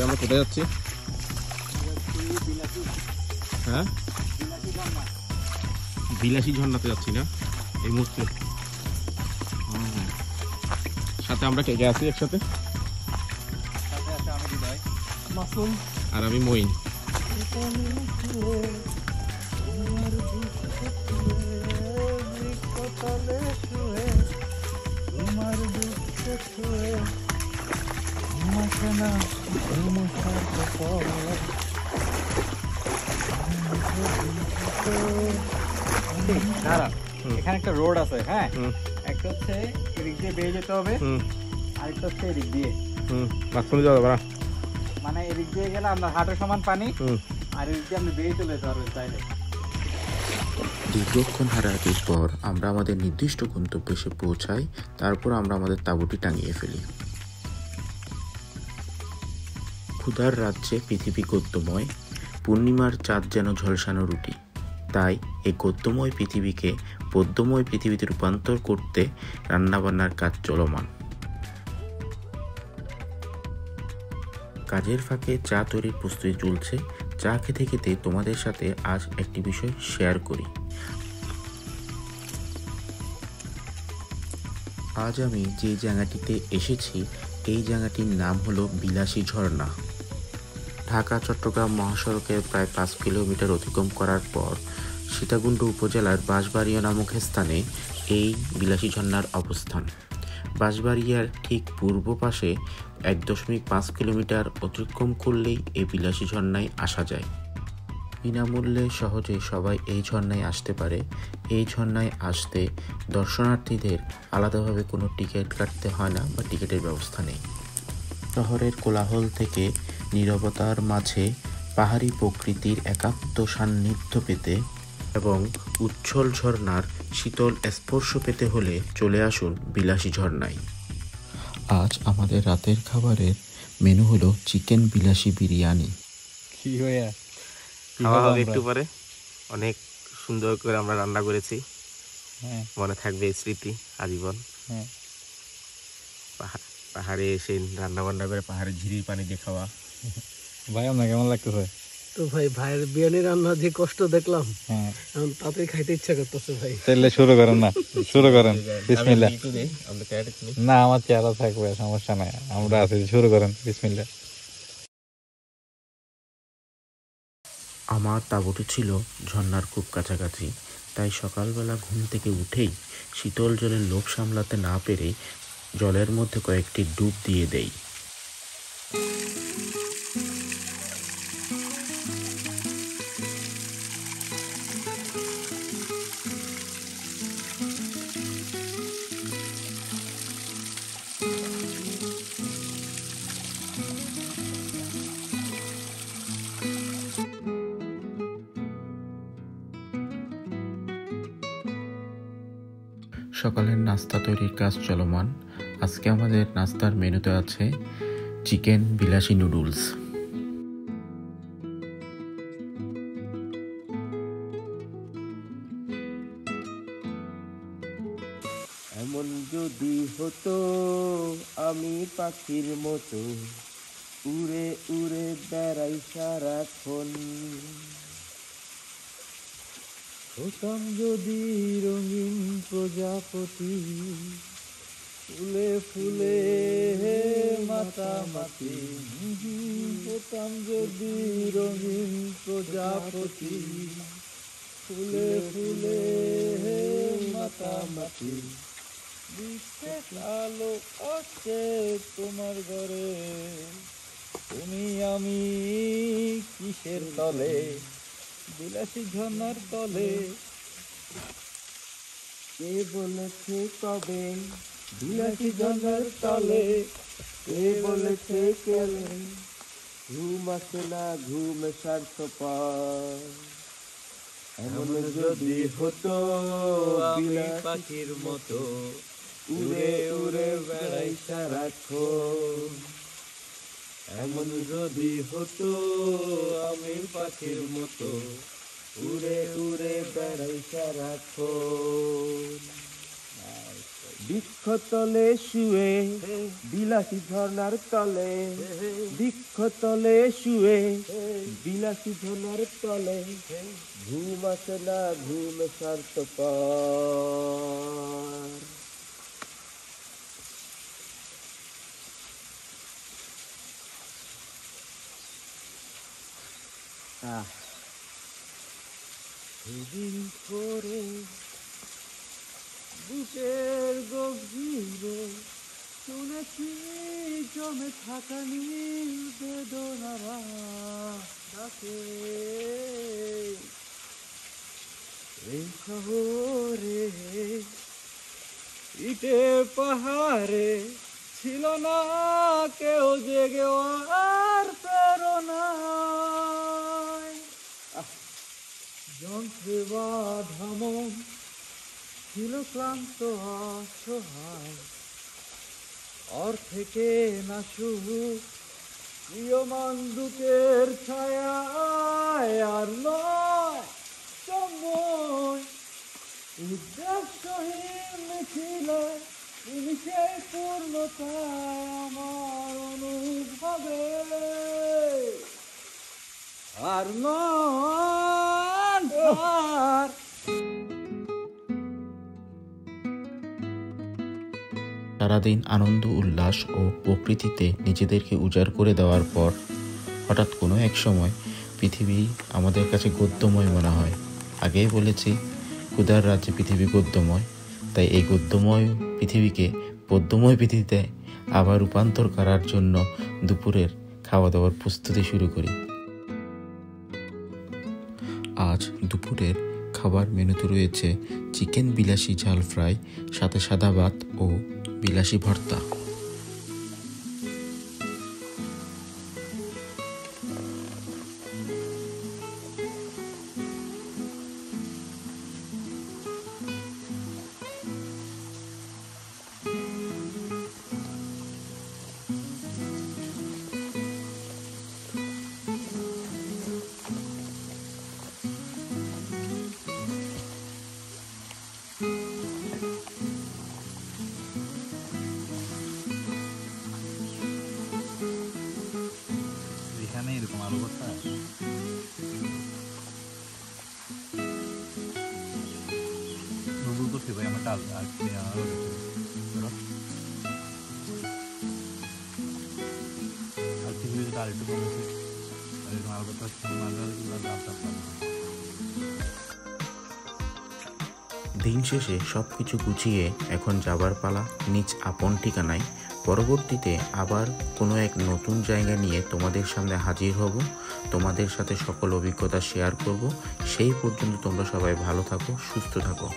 আমরা কোথায় যাচ্ছি? হ্যাঁ, বিলাসী ঝর্ণাতে যাচ্ছি না এই মুহূর্তে। সাথে আমরা কে কে আছি একসাথে? মাসুম আর আমি মঈন। এখানে একটা রোড আছে, হ্যাঁ, একটা হচ্ছে এদিক দিয়ে বেরিয়ে যেতে হবে, আরেকটা হচ্ছে এদিক দিয়ে। মাঝখানে যাওয়া যাবে না, মানে এদিক দিয়ে গেলে আমরা হাঁটু সমান পানি, আর এদিক দিয়ে আমরা বেরিয়ে চলে যেতে পারবো চাইলে। দীর্ঘক্ষণ হাঁটাহাঁটির পর আমরা আমাদের নির্দিষ্ট গন্তব্যে এসে পৌঁছাই। তারপর আমরা আমাদের তাঁবুটি টাঙিয়ে ফেলি। ক্ষুধার রাজ্যে পৃথিবী গদ্যময়, পূর্ণিমার চাঁদ যেন ঝলসানো রুটি। তাই এই গদ্যময় পৃথিবীকে পদ্যময় পৃথিবীতে রূপান্তর করতে রান্নাবান্নার কাজ চলমান। কাজের ফাঁকে চা তৈরির প্রস্তুতি চলছে। চা খেতে খেতে তোমাদের সাথে আজ একটি বিষয় শেয়ার করি। আজ আমি যে জায়গাটিতে এসেছি এই জায়গাটির নাম হলো বিলাসী ঝর্ণা। ঢাকা চট্টগ্রাম মহাসড়কের প্রায় 5 কিলোমিটার অতিক্রম করার পর সীতাকুণ্ড উপজেলার বাঁশবাড়িয়া নামক স্থানে এই বিলাসী ঝর্ণার অবস্থান। বাঁশবাড়িয়ার ঠিক পূর্ব পাশে 1.5 কিলোমিটার অতিক্রম করলেই এই বিলাসী ঝর্ণায় আসা যায়। বিনামূল্যে সহজে সবাই এই ঝর্ণায় আসতে পারে। এই ঝর্ণায় আসতে দর্শনার্থীদের আলাদাভাবে কোনো টিকিট কাটতে হয় না বা টিকিটের ব্যবস্থা নেই। শহরের কোলাহল থেকে নীরবতার মাঝে পাহাড়ি প্রকৃতির একান্ত সান্নিধ্য পেতে এবং উচ্ছল ঝর্ণার শীতল স্পর্শ পেতে হলে চলে আসুন বিলাসী ঝর্ণায়। আজ আমাদের রাতের খাবারের মেনু হলো চিকেন বিলাসী বিরিয়ানি। কি হয়ে খাওয়া হবে একটু পরে। অনেক সুন্দর করে আমরা রান্না করেছি, মনে থাকবে স্মৃতি আজীবন। পাহাড়ে এসে রান্না বান্না করে পাহাড়ে ঝিরির পানি দিয়ে খাওয়া। ভাই আপনার কেমন লাগতেছে? তো ভাই ভাইয়ের বিরিয়ানি রান্না যে কষ্ট দেখলাম, এখন তাতে খাইতে ইচ্ছা করতেছে ভাই। তাহলে শুরু করেন না, শুরু করেন। বিসমিল্লাহ। না, আমার চেহারা থাকবে, সমস্যা নাই, আমরা আছি, শুরু করেন। বিসমিল্লাহ। আমার তাঁবুটি ছিল ঝর্ণার খুব কাছাকাছি, তাই সকালবেলা ঘুম থেকে উঠেই শীতল জলের লোভ সামলাতে না পেরে জলের মধ্যে কয়েকটি ডুব দিয়ে দেই। সকালের নাস্তা তৈরির কাজ চলমান। আজকে আমাদের নাস্তার মেনুতে আছে চিকেন বিলাসী নুডলস। এমন যদি হতো আমি পাখির মতো উড়ে উড়ে বেড়াই সারাক্ষণ, হতাম যদি রঙিন প্রজাপতি ফুলে ফুলে মাতামাতি, হতাম যদি রঙিন প্রজাপতি ফুলে ফুলে মাতামাতি। বিশ্বের আলো আছে তোমার ঘরে, তুমি আমি কিসের তলে, বিলাসী ঝর্ণার তলে। কে বলেছে কবে বিলাসী ঝর্ণার তলে, কে বলেছে কেলে ঘুম আসে না, ঘুম স্বার্থপর। এমন যদি হতো আমি পাখির মতো উড়ে উড়ে বেড়াই সারাক্ষণ, এমন যদি হতো আমি পাখির মতো উড়ে উড়ে বেড়াই সারাক্ষণ। বৃক্ষতলে শুয়ে বিলাসী ঝর্ণার তলে, বৃক্ষতলে শুয়ে বিলাসী ঝর্ণার তলে, ঘুম আসে না ঘুম স্বার্থপর। সেদিন করে বুকের গভীরে শুনেছি জমে থাকা নীল বেদনারা ডাকে। এই শহরে ইটে পাহাড়ে ছিল না কেউ জেগে আর প্রেরণায়। যন্ত্রে বাঁধা মন ছিল ক্লান্ত অসহায়, অর্থেকে না শুধু প্রিয় মন্দুকের ছায়ায়, আর নয় সময় উদ্দেশ্যহীন ছিল তুমি সেই পূর্ণতায় আমার অনুভবে, আর নয় সারাদিন আনন্দ উল্লাস ও প্রকৃতিতে নিজেদেরকে উজাড় করে দেওয়ার পর হঠাৎ কোনো এক সময় পৃথিবী আমাদের কাছে গদ্যময় মনে হয়। আগেই বলেছি ক্ষুধার রাজ্যে পৃথিবী গদ্যময়, তাই এই গদ্যময় পৃথিবীকে পদ্যময় পৃথিবীতে আবার রূপান্তর করার জন্য দুপুরের খাওয়া দাওয়ার প্রস্তুতি শুরু করি। আজ দুপুরের খাবার মেনুতে রয়েছে চিকেন বিলাসী ঝাল ফ্রাই, সাথে সাদা ভাত ও বিলাসী ভর্তা। এখানে এরকম আলু ভর্তা নুডল করতে ভাই আমার ডাল আর ডাল একটু কমেছে, আর এরকম আলু ভর্তা দিন শেষে সব কিছু গুছিয়ে এখন যাবার পালা নিজ আপন ঠিকানায়। পরবর্তীতে আবার কোনো এক নতুন জায়গা নিয়ে তোমাদের সামনে হাজির হব, তোমাদের সাথে সকল অভিজ্ঞতা শেয়ার করব। সেই পর্যন্ত তোমরা সবাই ভালো থাকো, সুস্থ থাকো।